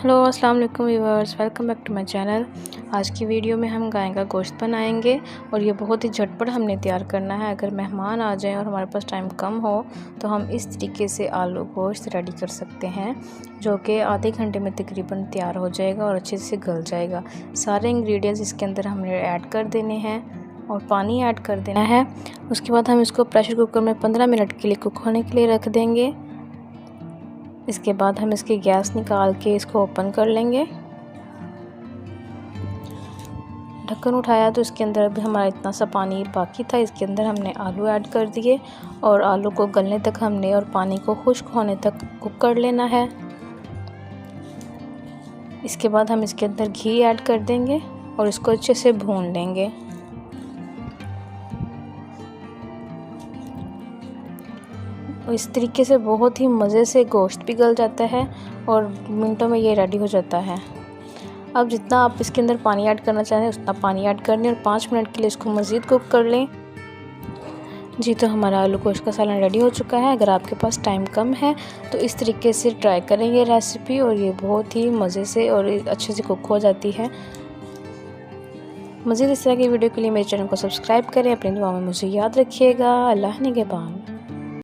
Hello अस्सलाम वालेकुम viewers, welcome back to my channel. आज की वीडियो में हम गाय का गोश्त बनाएंगे और ये बहुत ही झटपट हमने तैयार करना है। अगर मेहमान आ जाएं और हमारे पास टाइम कम हो तो हम इस तरीके से आलू गोश्त रेडी कर सकते हैं, जो कि आधे घंटे में तकरीबन तैयार हो जाएगा और अच्छे से गल जाएगा। सारे इंग्रेडिएंट्स इसके अंदर हमने ऐड कर देने हैं और पानी ऐड कर देना है। उसके बाद हम इसको प्रेशर कुकर में 15 मिनट के लिए कुक होने के लिए रख देंगे। इसके बाद हम इसकी गैस निकाल के इसको ओपन कर लेंगे। ढक्कन उठाया तो इसके अंदर अभी हमारा इतना सा पानी बाकी था। इसके अंदर हमने आलू ऐड कर दिए और आलू को गलने तक हमने और पानी को खुश्क होने तक कुक कर लेना है। इसके बाद हम इसके अंदर घी ऐड कर देंगे और इसको अच्छे से भून लेंगे। इस तरीके से बहुत ही मज़े से गोश्त भी गल जाता है और मिनटों में ये रेडी हो जाता है। अब जितना आप इसके अंदर पानी ऐड करना चाहें उतना पानी ऐड कर लें और 5 मिनट के लिए इसको मज़ीद कुक कर लें। जी, तो हमारा आलू गोश्त का सालन रेडी हो चुका है। अगर आपके पास टाइम कम है तो इस तरीके से ट्राई करें ये रेसिपी, और ये बहुत ही मज़े से और अच्छे से कुक हो जाती है। मज़ीद इस तरह की वीडियो के लिए मेरे चैनल को सब्सक्राइब करें। अपनी दुआ में मुझे याद रखिएगा। अल्लाह निगहबान।